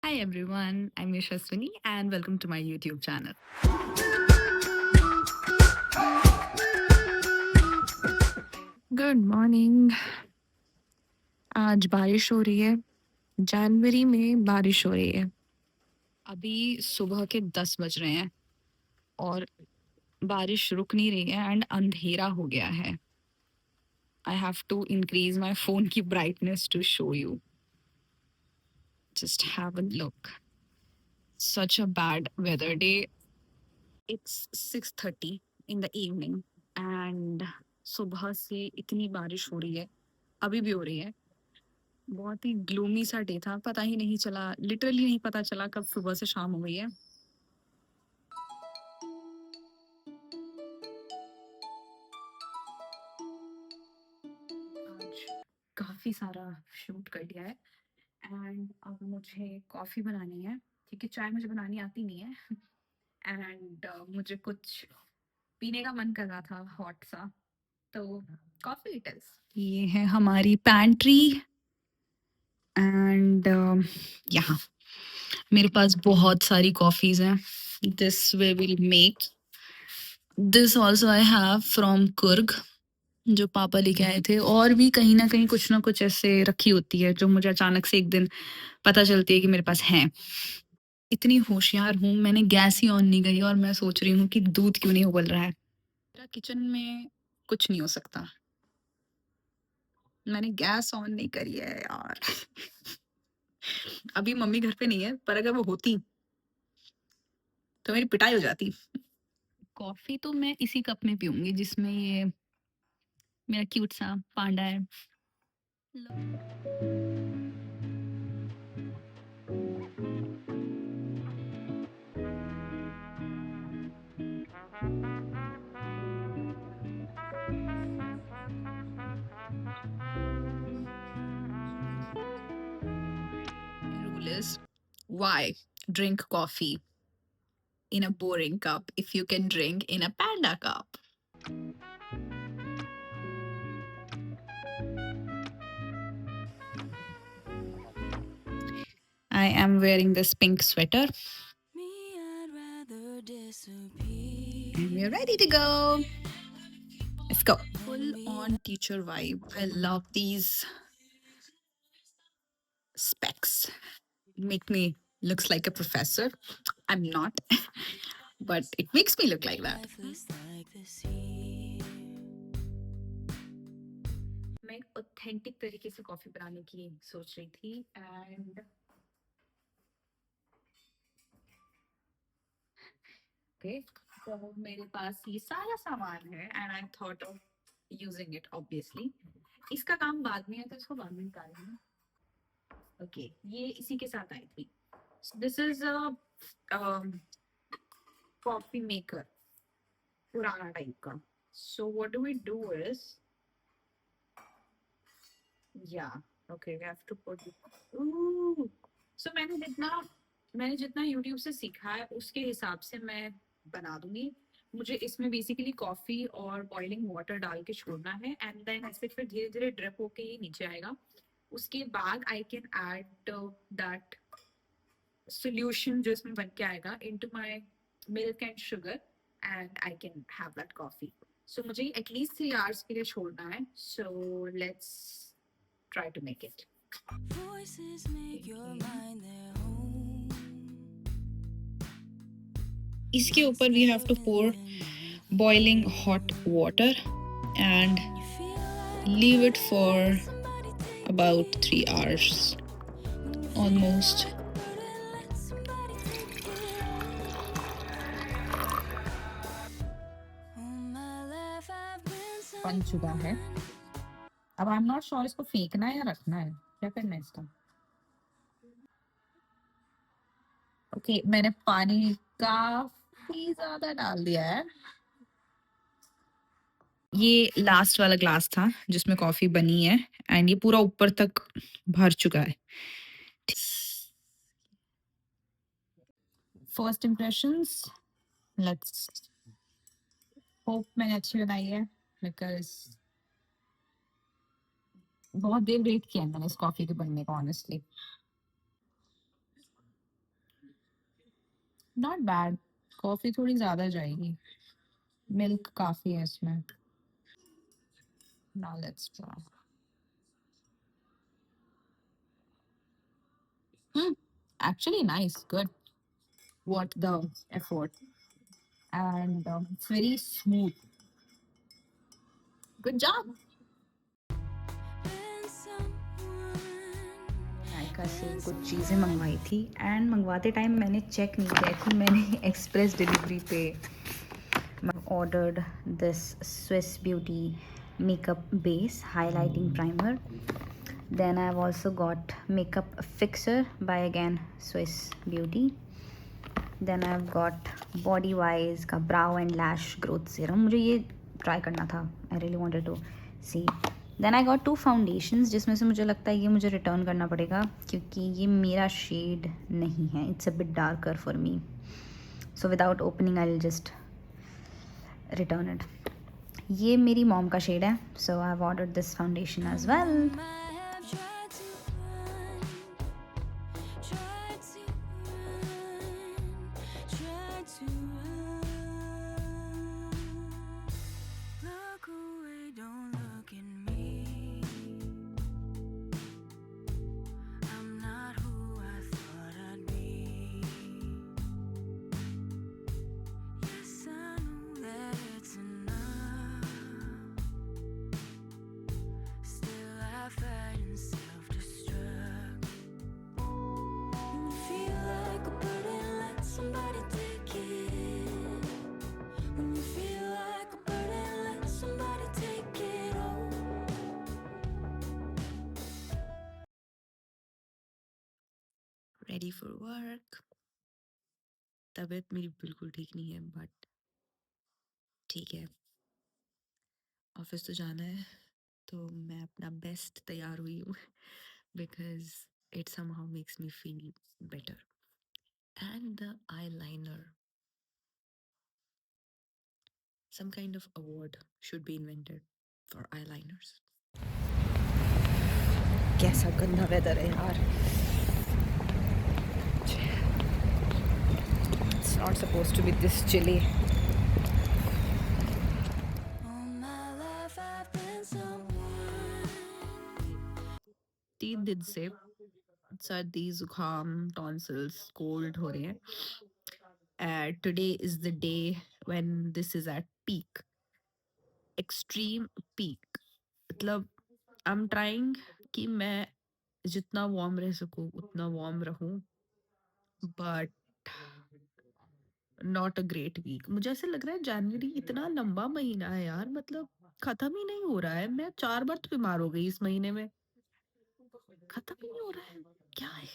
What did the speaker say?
Hi everyone, I'm Yashaswini and welcome to my YouTube channel. Good morning. आज बारिश हो रही है। जनवरी में बारिश हो रही है। अभी सुबह के 10 बज रहे हैं और बारिश रुक नहीं रही है एंड अंधेरा हो गया है। I have to increase my phone की brightness to show you. Just have a look. Such a bad weather day. It's 6:30 in the evening and सुबह से इतनी बारिश हो रही है, अभी भी हो रही है। बहुत ही ग्लूमी सा डे था, पता ही नहीं चला, लिटरली नहीं पता चला कब सुबह से शाम हो गई है। आज काफी सारा शूट कर लिया है एंड अब मुझे कॉफी बनानी है, क्योंकि चाय मुझे बनानी आती नहीं है। एंड मुझे कुछ पीने का मन कर रहा था हॉट सा, तो कॉफी इट इज। ये है हमारी पैंट्री एंड यहाँ मेरे पास बहुत सारी कॉफीज हैं। This way will make this also I have from Coorg, जो पापा लेके आए थे। और भी कहीं ना कुछ ऐसे रखी होती है जो मुझे अचानक से एक दिन पता चलती है कि मेरे पास है। इतनी होशियार हूँ, मैंने गैस ही ऑन नहीं करी और मैं सोच रही हूँ कि दूध क्यों नहीं उबल रहा है। मेरा किचन में कुछ नहीं हो सकता, मैंने गैस ऑन नहीं करी है यार। अभी मम्मी घर पे नहीं है, पर अगर वो होती तो मेरी पिटाई हो जाती। कॉफी तो मैं इसी कप में पीऊंगी जिसमें ये मेरा क्यूट सा पांडा है। Rule is, why drink coffee in a boring cup if you can drink in a panda cup? I am wearing this pink sweater. And we're ready to go. Let's go. Full on teacher vibe. I love these specs. Make me looks like a professor. I'm not, but it makes me look like that. मैं एक authentic तरीके से coffee बनाने की सोच रही थी and okay, तो मेरे पास ये सारा सामान है and I thought of using it obviously. इसका काम बाद में है तो इसको बाद में निकालेंगे। ओके, ये इसी के साथ आई थी। This is a coffee maker, पुराना टाइप का। So what do we do is, yeah okay we have to put. So मैंने जितना यूट्यूब से सीखा है उसके हिसाब से मैं बना दूंगी। मुझे इसमें बेसिकली कॉफी और बॉइलिंग वाटर डाल के छोड़ना है एंड देन ऐसे फिर धीरे धीरे ड्रिप होके ही नीचे आएगा। उसके बाद I can add that solution जो इसमें बन के आएगा into my milk and sugar and I can have that coffee. So मुझे at least 3 hours के लिए छोड़ना है. So let's try to make it. Voices make your mind their home. इसके ऊपर we have to pour boiling hot water and leave it for about 3 hours almost. बन चुका है। अब आई एम नॉट श्योर इसको फेंकना है या रखना है, क्या करना है इसका। ओके, मैंने पानी काफी ज्यादा डाल दिया है। ये लास्ट वाला ग्लास था जिसमें कॉफी बनी है एंड ये पूरा ऊपर तक भर चुका है। फर्स्ट इम्प्रेशंस, लेट्स होप मैंने अच्छी बनाई है, बिकॉज बहुत देर वेट किया है मैंने इस कॉफी के बनने को ऑनेस्टली। Not bad. कॉफी थोड़ी ज्यादा जाएगी, मिल्क काफी है इसमें। Now let's try. Actually nice, good. What the effort, and it's very smooth. Good job. Nykaa से कुछ चीज़ें मंगवाई थी एंड मंगवाते टाइम मैंने चेक नहीं किया कि मैंने एक्सप्रेस डिलीवरी पे ordered this Swiss Beauty makeup base highlighting primer. Then I've also got makeup fixer by again Swiss Beauty. Then I've got body wise का brow and lash growth serum. मुझे ये try करना था, I really wanted to see. Then I got two foundations जिसमें से मुझे लगता है ये मुझे रिटर्न करना पड़ेगा क्योंकि ये मेरा शेड नहीं है. It's a bit darker for me. So without opening I'll just return it. ये मेरी मॉम का शेड है. So I've ordered this foundation as well. Ready for work. तबीयत मेरी बिल्कुल ठीक नहीं है बट ठीक है, ऑफिस तो जाना है तो मैं अपना बेस्ट तैयार हुई हूँ because it somehow makes me feel better. And the eyeliner, some kind of award should be invented for eyeliners. कैसा गंदा वेदर है यार. It's not supposed to be this chilly. तीन दिन से सर्दी जुकाम टॉन्सिल्स कोल्ड हो रहे हैं. Today is the day when this is at peak, extreme peak. मतलब आई एम ट्राइंग कि मैं जितना वार्म रह सकूं उतना वार्म रहूं, but not a great week. मुझे ऐसे लग रहा है जनवरी इतना लंबा महीना है यार, मतलब खत्म ही नहीं हो रहा है. मैं 4 बार तो बीमार हो गई इस महीने में, खत्म ही नहीं हो रहा है. क्या है?